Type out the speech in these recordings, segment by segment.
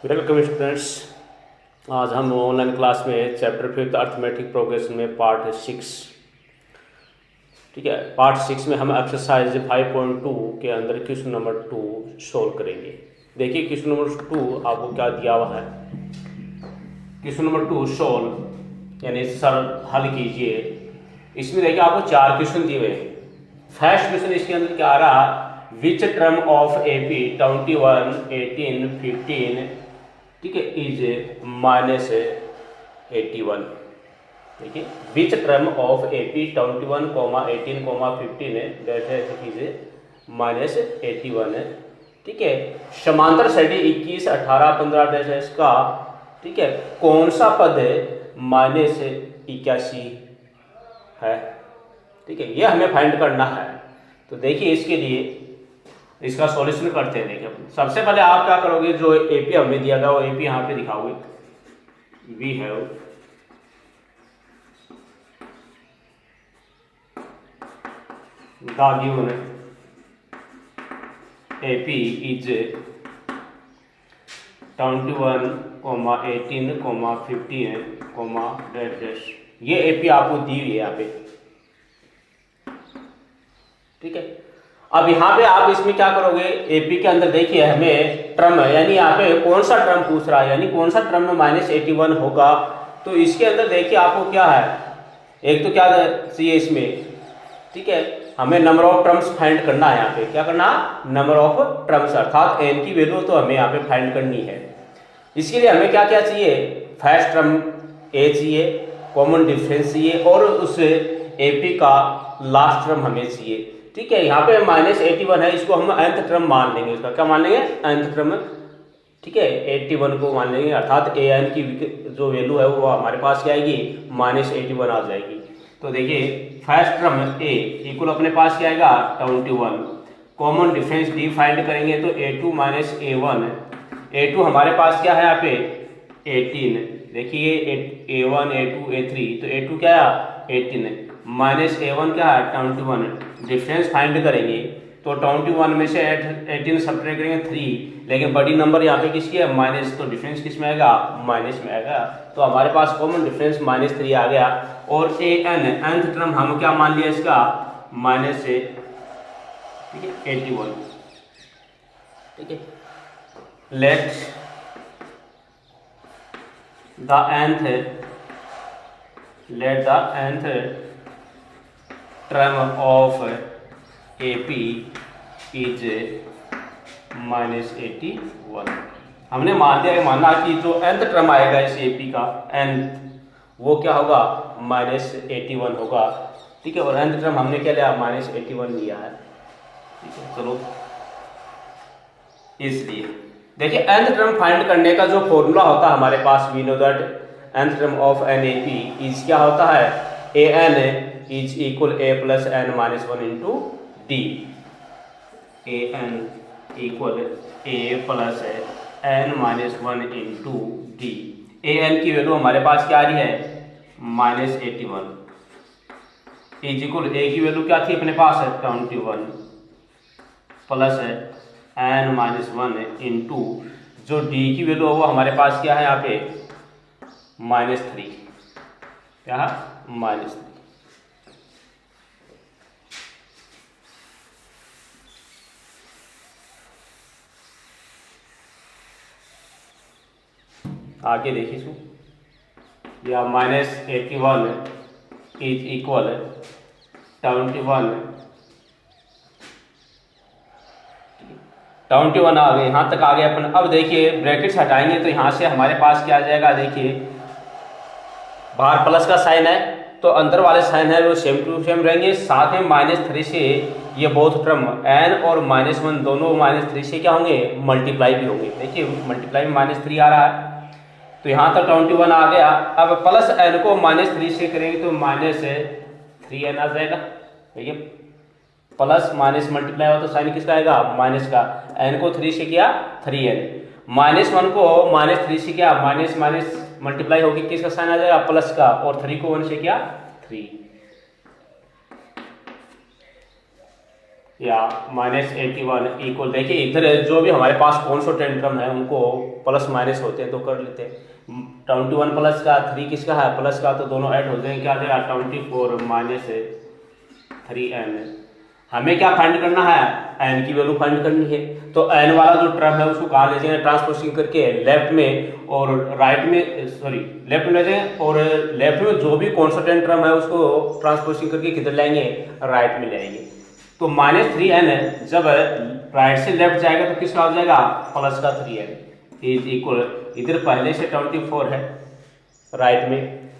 Welcome students. आज हम online class में चैप्टर 5 अर्थमेटिक प्रोग्रेशन में पार्ट 6, ठीक है, पार्ट 6 में हम एक्सरसाइज 5.2 के अंदर क्वेश्चन नंबर 2 सोल्व करेंगे। देखिए क्वेश्चन नंबर 2 आपको क्या दिया हुआ है। क्वेश्चन नंबर 2 सोल्व यानी सर हल कीजिए। इसमें देखिए आपको 4 क्वेश्चन दिए हुए हैं। फर्स्ट क्वेश्चन इसके अंदर क्या आ रहा, विच टर्म ऑफ AP 21, 18, 15, ठीक है, इज -81। देखिए which term of AP 21, 18, 15 that is -81 है। ठीक है, समांतर सदी 21, 18, 15 इसका, ठीक है, कौन सा पद -81 है। ठीक है, ये हमें फाइंड करना है। तो देखिए इसके लिए इसका सॉल्यूशन करते हैं। देखिए सबसे पहले आप क्या करोगे, जो AP हमें दिया गया वो AP यहाँ पे दिखाओगे। We have the given AP is 21, 18, 15, dash. ये AP आपको दी हुई है यहाँ पे। ठीक है, अब यहाँ पे आप इसमें क्या करोगे, AP के अंदर देखिए हमें टर्म यानी यहाँ पे कौन सा टर्म पूछ रहा है, यानी कौन सा टर्म -81 होगा। तो इसके अंदर देखिए आपको क्या है, एक तो क्या चाहिए इसमें, ठीक है, हमें नंबर ऑफ टर्म्स फाइंड करना है। यहाँ पे क्या करना, नंबर ऑफ टर्म्स, अर्थात n की वैल्यू तो हमें यहाँ पे फाइंड करनी है। इसके लिए हमें क्या क्या चाहिए, फर्स्ट टर्म A चाहिए, कॉमन डिफरेंस चाहिए और उस AP का लास्ट टर्म हमें चाहिए। ठीक है, यहाँ पे -81 है, इसको हम nth टर्म मान लेंगे। इसका क्या मान लेंगे, nth टर्म। ठीक है, 81 को मान लेंगे, अर्थात an की जो वैल्यू है वो हमारे पास क्या आएगी, -81 आ जाएगी। तो देखिए फर्स्ट टर्म A इक्वल अपने पास क्या आएगा 21, कॉमन डिफरेंस D फाइंड करेंगे तो A2 - A1, A2 हमारे पास क्या है यहाँ पे 18। देखिए A1, A2, A3, तो A2 क्या है 18 -A1 क्या है 21। डिफरेंस फाइंड करेंगे तो 21 में से 18 सब्ट्रैक्ट करेंगे 3, लेकिन बड़ी नंबर यहाँ पे किसकी है माइनस, तो डिफरेंस किस में आएगा, माइनस में आएगा। तो हमारे पास कॉमन डिफरेंस -3 आ गया। और nth टर्म हम क्या मान लिया इसका माइनस से, ठीक है 81। ठीक है, let the nth term of AP is -81। हमने मान दिया, माना कि जो nth टर्म आएगा इस AP का nth, वो क्या होगा -81 होगा। ठीक है, और nth टर्म हमने क्या लिया -81 लिया है। ठीक है, चलो इसलिए देखिए nth टर्म फाइंड करने का जो फॉर्मूला होता है हमारे पास, we know that nth term of NAP is क्या होता है, AN is equal A plus n minus 1 into D। AN equal A plus n minus 1 into D। AN की वैल्यू हमारे पास क्या आ रही है -81, इज इक्वल A की वैल्यू क्या थी अपने पास 21 प्लस n माइनस 1 इंटू जो D की वैल्यू है वो हमारे पास क्या है यहाँ पे -3, क्या है -3। आगे देखिए या -81 इज इक्वल 21 आ गए, यहाँ तक आ गए अपन। अब देखिए ब्रैकेट्स हटाएंगे तो यहाँ से हमारे पास क्या आ जाएगा, देखिए बाहर प्लस का साइन है तो अंदर वाले साइन है वो सेम टू सेम रहेंगे। साथ में -3 से ये बोथ टर्म n और -1 दोनों -3 से क्या होंगे मल्टीप्लाई भी होंगे। देखिए मल्टीप्लाई में -3 आ रहा है तो यहाँ तक 21 आ गया। अब प्लस n को -3 से करेंगे तो -3n आ जाएगा। देखिए प्लस माइनस मल्टीप्लाई हो तो साइन किसका आएगा माइनस का, n को 3 से किया 3n, -1 को -3 से किया माइनस माइनस मल्टीप्लाई होगी किसका साइन आ जाएगा प्लस का, और 3 को 1 से किया 3। या -81 इक्वल, देखिए इधर जो भी हमारे पास कॉन्स्टेंट टर्म है उनको प्लस माइनस होते हैं तो कर लेते हैं। 21 प्लस का 3 किसका है प्लस का, तो दोनों ऐड हो जाएंगे, क्या आ जाएगा 24 माइनस 3n। हमें क्या फाइंड करना है, n की वैल्यू फाइंड करनी है। तो n वाला जो टर्म है उसको कहाँ ले जाएंगे, ट्रांसपोजिंग करके लेफ्ट में और राइट में, सॉरी लेफ्ट में ले जाएंगे, और लेफ्ट में जो भी कॉन्स्टेंट टर्म है उसको ट्रांसपोजिंग करके किधर लाएंगे, राइट में ले आएंगे। तो -3n जब राइट से लेफ्ट जाएगा तो किसका हो जाएगा, प्लस का 3n इज इक्वल, इधर पहले से 24 है राइट में,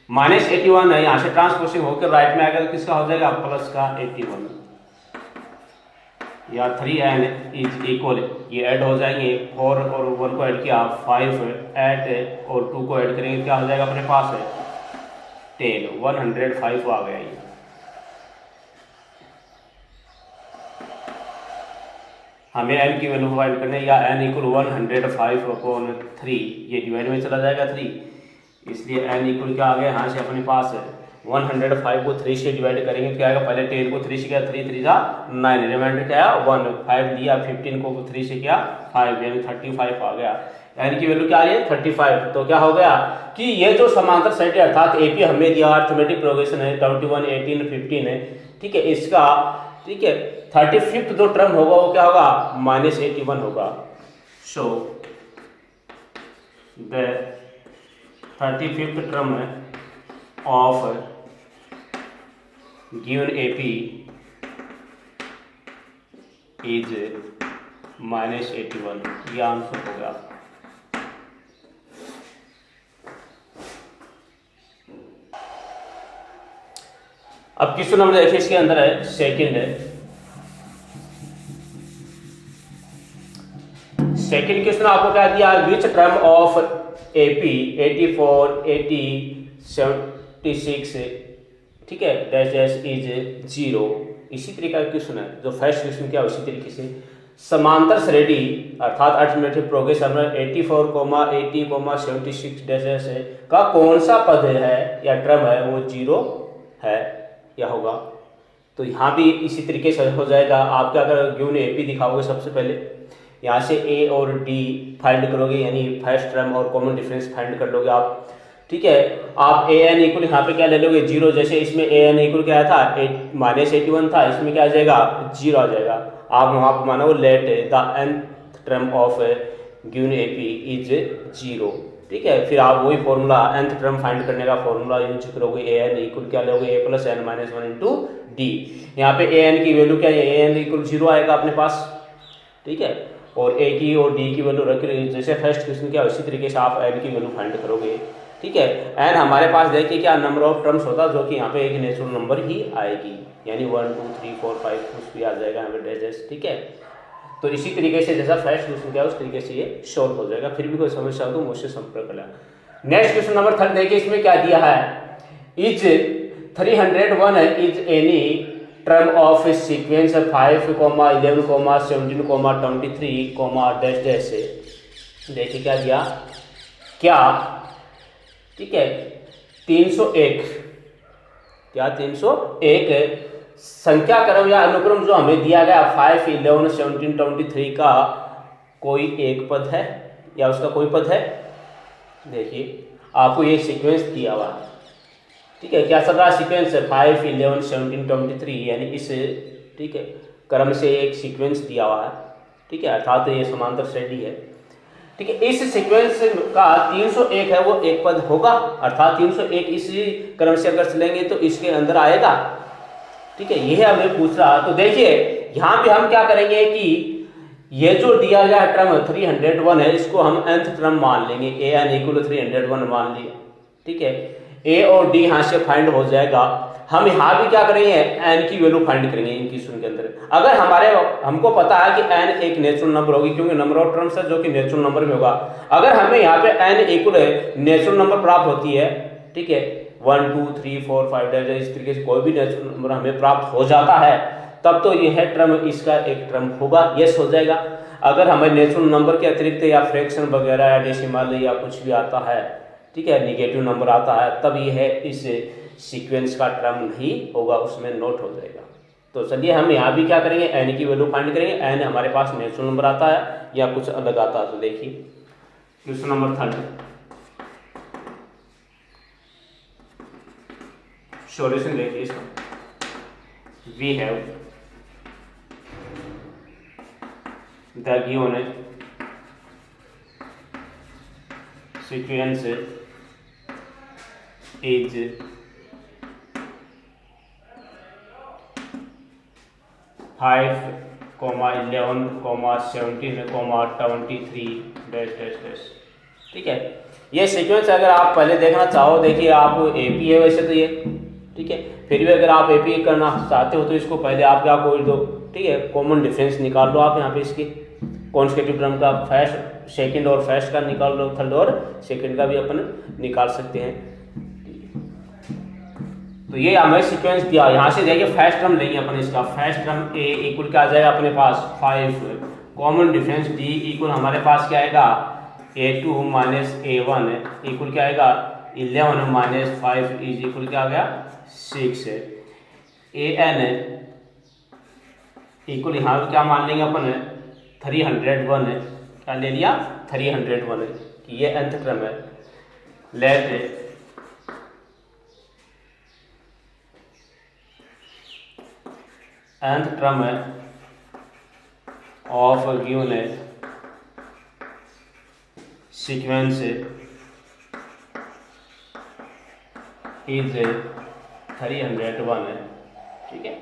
-81 है, यहाँ से ट्रांसपोजिंग होकर राइट में आएगा तो किसका हो जाएगा, प्लस का 81 या 3n इज इक्वल, ये ऐड हो जाएंगे, 4 और 1 को ऐड किया 5, 8 और 2 को ऐड करेंगे क्या हो जाएगा अपने पास है 10, 105 आ गया ये। हमें n की वैल्यू फाइंड करनी है, या n इक्वल 105/3, ये डिवाइड में चला जाएगा 3, इसलिए n इक्वल क्या आ गया, यहाँ से अपने पास 105 को 3 से डिवाइड करेंगे तो क्या आएगा, पहले 10 को 3 से किया 3 3 जा 9, रिमाइंडर क्या है 1, 5 दिया, 15 को 3 से किया 5, यानी 35 आ गया। n की वैल्यू क्या आ रही है 35। तो क्या हो गया कि ये जो समांतर सेट है अर्थात एपी हमें दिया अर्थमेटिक प्रोग्रेशन है 21, 18, 15 है, ठीक है, इसका ठीक है 35th जो टर्म होगा वो क्या होगा, -81 होगा। So the 35th term of given AP is -81, ये आंसर हो गया। अब क्वेश्चन नंबर देखिए, इसके अंदर है सेकंड क्वेश्चन आपको क्या दिया, विच टर्म ऑफ एपी 84, 80, 76 ठीक है डैश डैश इज 0। इसी तरीके का क्वेश्चन है जो फर्स्ट क्वेश्चन क्या उसी तरीके से समांतर श्रेणी अर्थात अर्थमेटिक प्रोग्रेशन 84, 80, 76 डैश डैश का कौन सा पद है या टर्म है वो 0 है या होगा। तो यहाँ भी इसी तरीके से हो जाएगा। आप क्या करोगे, गिवन एपी दिखाओगे, सबसे पहले यहाँ से ए और डी फाइंड करोगे, यानी फर्स्ट टर्म और कॉमन डिफरेंस फाइंड कर लोगे आप, ठीक है। आप ए एन इक्वल यहाँ पे क्या ले लोगे 0, जैसे इसमें ए एन इक्वल क्या था -81 था, इसमें क्या आ जाएगा 0 आ जाएगा। आप वहाँ पर मानो let the nth term of given AP is 0, ठीक है। फिर आप वही फॉर्मूला nth टर्म फाइंड करने का फॉर्मूला यूज करोगे, ए एन इक्वल क्या लोगे a + n - 1 इंटू डी। यहाँ पे ए एन की वैल्यू क्या है, ए एन इक्वल 0 आएगा अपने पास, ठीक है, और ए की और डी की वैल्यू रख जैसे फर्स्ट क्वेश्चन क्या उसी तरीके से आप एन की वैल्यू फाइंड करोगे, ठीक है। एन हमारे पास देखिए क्या नंबर ऑफ टर्म्स होता है, जो कि यहाँ पे एक नेचुरल नंबर ही आएगी, यानी 1 2 3 4 5 कुछ भी आ जाएगा यहाँ पे डैश, ठीक है। तो इसी तरीके से जैसा फर्स्ट क्वेश्चन क्या उस तरीके से ये सॉल्व हो जाएगा। फिर भी कोई समस्या हो तो मुझसे संपर्क करें। नेक्स्ट क्वेश्चन नंबर 3 देखिए, इसमें क्या दिया है, is 301 is any term of sequence 5, 11, 17, 23, dash dash. देखिए क्या दिया, क्या ठीक है 301, क्या 301 संख्या क्रम या अनुक्रम जो हमें दिया गया 5, 11, 17, 23 का कोई एक पद है या उसका कोई पद है। देखिए आपको ये सीक्वेंस दिया हुआ है, ठीक है, क्या चल रहा है सीक्वेंस है 5, 11, 17, 23, यानी इस ठीक है क्रम से एक सीक्वेंस दिया हुआ है, ठीक है, अर्थात ये समांतर श्रेणी है, ठीक है। इस सीक्वेंस का 301 है वो एक पद होगा, अर्थात 301 इसी क्रम से अगर चलेंगे तो इसके अंदर आएगा, ठीक है, यह हमें पूछ रहा। तो देखिए यहाँ पे हम क्या करेंगे कि ये जो दिया गया टर्म 301 है इसको हम nth टर्म मान लेंगे, ए एन इक्वल 301 मान लिया, ठीक है। ए और डी यहाँ से फाइंड हो जाएगा। हम यहाँ भी क्या करेंगे, एन की वैल्यू फाइंड करेंगे इन क्वेश्चन के अंदर। अगर हमको पता है कि एन एक नेचुरल नंबर होगी, क्योंकि नंबर ऑफ टर्म्स है जो कि नेचुरल नंबर में होगा। अगर हमें यहाँ पे एन इक्वल नेचुरल नंबर प्राप्त होती है, ठीक है, 1 2 3 4 5 इस तरीके से कोई भी नेचुरल नंबर हमें प्राप्त हो जाता है, तब तो यह टर्म इसका एक टर्म होगा, यस हो जाएगा। अगर हमें नेचुरल नंबर के अतिरिक्त या फ्रैक्शन वगैरह या डेसिमल या कुछ भी आता है, ठीक है, निगेटिव नंबर आता है, तब यह इस सीक्वेंस का टर्म नहीं होगा, उसमें नोट हो जाएगा। तो चलिए हम यहाँ भी क्या करेंगे, एन की वैल्यू फाइंड करेंगे। एन हमारे पास नेचुरल नंबर आता है या कुछ अलग आता है। तो देखिए क्वेश्चन नंबर 3 सॉल्यूशन देखिए इसका। We have the given sequence is 5, 11, 17, 23 dash dash dash. ठीक है, ये सीक्वेंस अगर आप पहले देखना चाहो, देखिए आप एपी है वैसे तो ये, ठीक है, फिर भी अगर आप एपी करना चाहते हो तो इसको पहले आप क्या कोई दो, ठीक है, कॉमन डिफरेंस निकाल लो आप यहाँ पे इसकी कॉन्सेक्यूटिव टर्म का, फर्स्ट सेकंड और फर्स्ट का निकाल लो, थर्ड और सेकंड का भी अपन निकाल सकते हैं। तो ये हमें सीक्वेंस दिया, यहाँ से देखिए फर्स्ट टर्म लेंगे अपन इसका, फर्स्ट टर्म ए इक्वल क्या आ जाएगा अपने पास 5, कॉमन डिफरेंस डी इक्वल हमारे पास क्या आएगा a2 माइनस a1 इक्वल क्या आएगा 11 माइनस 5 इज इक्वल क्या आ गया 6 है। an इक्वल यहाँ क्या मान लेंगे अपन 301 है, क्या ले लिया 301 है कि ये nth टर्म है। लेट nth टर्म है ऑफ गिवन है सीक्वेंस इज 301 है, ठीक है।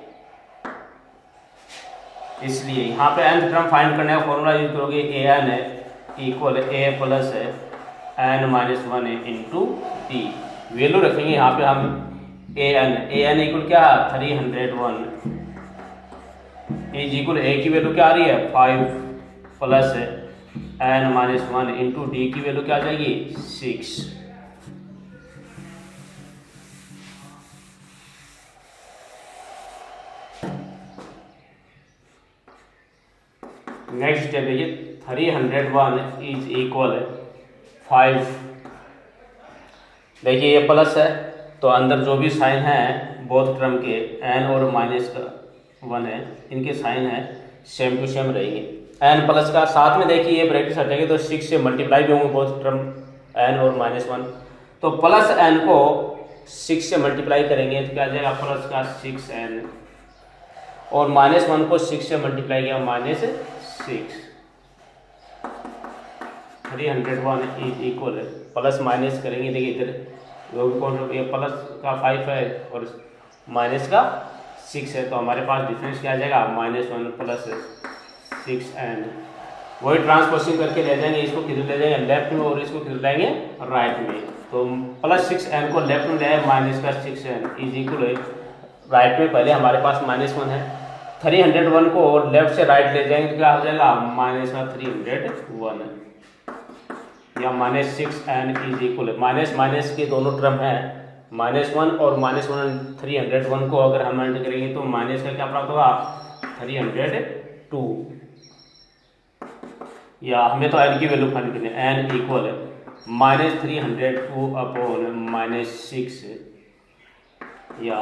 इसलिए यहाँ पे nth टर्म फाइंड करने का फॉर्मूला यूज करोगे an है इक्वल a प्लस है n minus 1 into D. Value रखेंगे यहाँ पे हम an इक्वल क्या है 301 इज इक्वल a की वैल्यू क्या आ रही है 5 प्लस है n माइनस 1 इंटू डी की वैल्यू क्या आ जाएगी 6। नेक्स्ट स्टेप है ये 301 इज इक्वल 5, देखिए ये प्लस है तो अंदर जो भी साइन है बोथ टर्म के n और माइनस का 1 है, इनके साइन है सेम टू सेम रहेंगे। n प्लस का साथ में देखिए ये ब्रैकेट हटेंगे तो 6 से मल्टीप्लाई भी होंगे बोथ टर्म n और माइनस 1, तो प्लस n को 6 से मल्टीप्लाई करेंगे तो क्या आ जाएगा प्लस का 6n और माइनस 1 को 6 से मल्टीप्लाई किया minus 6। 301 is equal plus minus करेंगे, देखिए इधर ये प्लस का 5 है और माइनस का 6 है, तो हमारे पास डिफरेंस क्या आ जाएगा -1 प्लस 6n। वही ट्रांसपोजिशन करके ले जाएंगे, इसको किधर ले जाएंगे लेफ्ट में और इसको किधर लाएंगे राइट में, तो प्लस 6n को लेफ्ट में ले आए माइनस का 6n इज इक्वल राइट में पहले हमारे पास -1 है, 301 को लेफ्ट से राइट ले जाएंगे तो क्या हो जाएगा माइनस का 301 या -6n is equal minus minus के दोनों टर्म है -1 और -1 301 को अगर हम ऐड करेंगे तो माइनस का क्या प्राप्त होगा 302, या हमें तो n की वैल्यू फाइंड करनी है, n इक्वल -302 अपॉन -6 या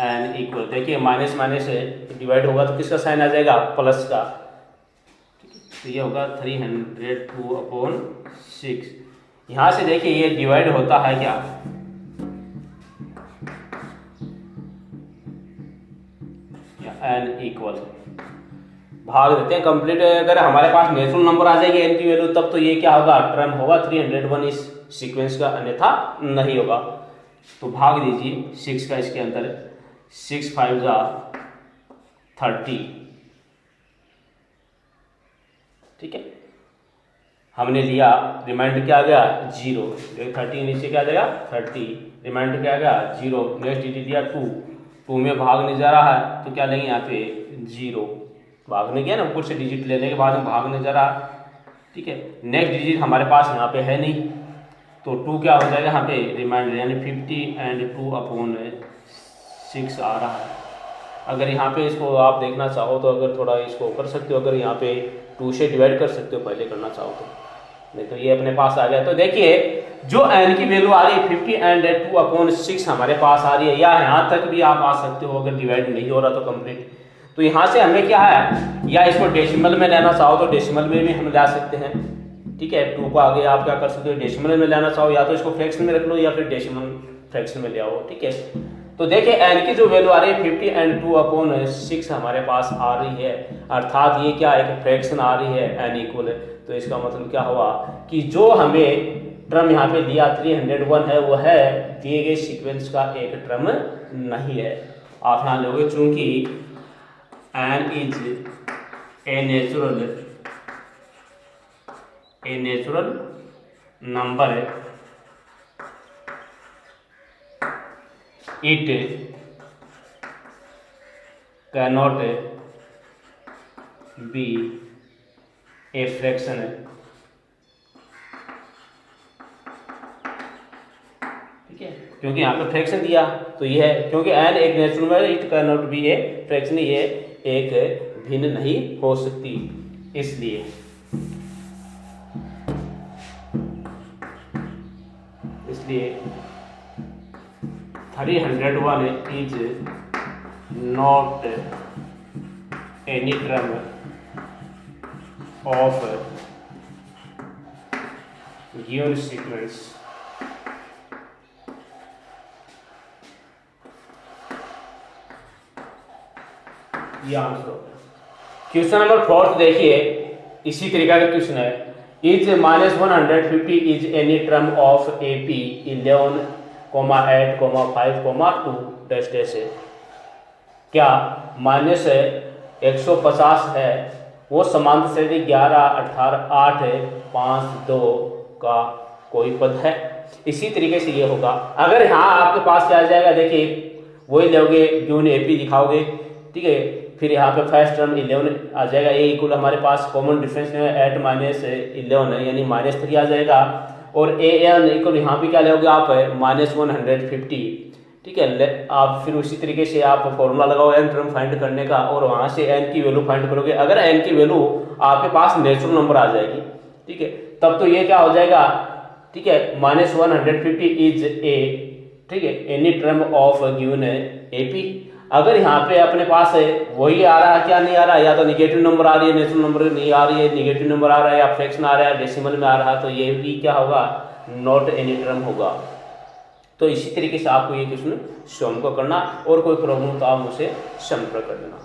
n इक्वल, देखिए माइनस माइनस से डिवाइड होगा तो किसका साइन आ जाएगा प्लस का, तो ये होगा 302 अपॉन 6। यहाँ से देखिए ये डिवाइड होता है क्या n इक्वल भाग देते हैं कंप्लीट। अगर हमारे पास नेचुरल नंबर आ जाएगी n की वैल्यू तब तो ये क्या होगा टर्म होगा 301 इस सीक्वेंस का, अन्यथा नहीं होगा। तो भाग दीजिए 6 का इसके अंदर, 6 5 30, ठीक है। हमने लिया रिमाइंडर क्या आ गया 0, 30 नीचे क्या आ जाएगा 30, रिमाइंडर क्या आ गया 0, नेक्स्ट डिजिट दिया 2 में भाग नहीं जा रहा है तो क्या लेंगे यहाँ पे 0, भागने गया ना ऊपर से डिजिट लेने के बाद में भागने जा रहा, ठीक है। नेक्स्ट डिजिट हमारे पास यहाँ पे है नहीं तो 2 क्या हो जाएगा यहाँ पे रिमाइंडर यानी 50 एंड 2 अपॉन 6 आ रहा है। अगर यहाँ पे इसको आप देखना चाहो तो अगर थोड़ा इसको कर सकते हो, अगर यहाँ पे 2 से डिवाइड कर सकते हो पहले करना चाहो तो, नहीं तो ये अपने पास आ गया। तो देखिए जो n की वैल्यू आ रही है 50 एंड 2 अपॉन 6 हमारे पास आ रही है, या यहाँ तक भी आप आ सकते हो अगर डिवाइड नहीं हो रहा तो कंप्लीट तो यहाँ से हमें क्या है, या इसको डेसिमल में लेना चाहो तो डेसिमल में भी हम ला सकते हैं, ठीक है। 2 को आगे आप क्या कर सकते हो, डेसिमल में लेना चाहो या तो इसको फ्रैक्शन में रख लो या फिर डेसिमल फ्रैक्शन में ले आओ, ठीक है। तो देखिए n की जो वैल्यू आ रही है 50 and 2/6 हमारे पास आ रही है, अर्थात ये क्या एक फ्रैक्शन आ रही है n इक्वल है। तो इसका मतलब क्या हुआ कि जो हमें टर्म यहाँ पे दिया 301 है वो है दिए गए सीक्वेंस का एक टर्म नहीं है। आप ध्यान लोगे चूंकि n is a natural number है, it cannot be a fraction है, ठीक है। क्योंकि यहाँ पे फ्रैक्शन दिया तो ये है, क्योंकि n एक नेचुरल नंबर है, it cannot be a fraction, ये एक भिन्न नहीं हो सकती, इसलिए 301 is not any term of given sequence. ये आंसर होगा। क्वेश्चन नंबर 4 देखिए, इसी तरीका का क्वेश्चन है, is -150 is any term of AP 11, 8, 5, 2 dash dash है। क्या -150 है वो समांतर श्रेणी 11, 18, 8, 5, 2 का कोई पद है। इसी तरीके से ये होगा, अगर यहाँ आपके पास क्या आ जाएगा, देखिए वही लोगे गिवन AP दिखाओगे, ठीक है। फिर यहाँ पे फर्स्ट टर्म 11 आ जाएगा, ए इक्वल हमारे पास कॉमन डिफरेंस है 8 -11 है, यानी -3 आ जाएगा। और AN इक्वल यहाँ पे क्या लोगे आप -150, ठीक है। आप फिर उसी तरीके से आप फॉर्मूला लगाओ n टर्म फाइंड करने का, और वहाँ से n की वैल्यू फाइंड करोगे। अगर n की वैल्यू आपके पास नेचुरल नंबर आ जाएगी, ठीक है, तब तो ये क्या हो जाएगा, ठीक है, -150 इज ए, ठीक है, any term of given AP। अगर यहाँ पे अपने पास है वही आ रहा है, क्या नहीं आ रहा है, या तो निगेटिव नंबर आ रही है, नेचुरल नंबर नहीं आ रही है, निगेटिव नंबर आ रहा है या फ्रैक्शन आ रहा है, डेसिमल में आ रहा है, तो ये भी क्या होगा, नॉट एनी टर्म होगा। तो इसी तरीके से आपको ये क्वेश्चन स्वयं को करना, और कोई प्रॉब्लम तो आप मुझसे संपर्क कर देना।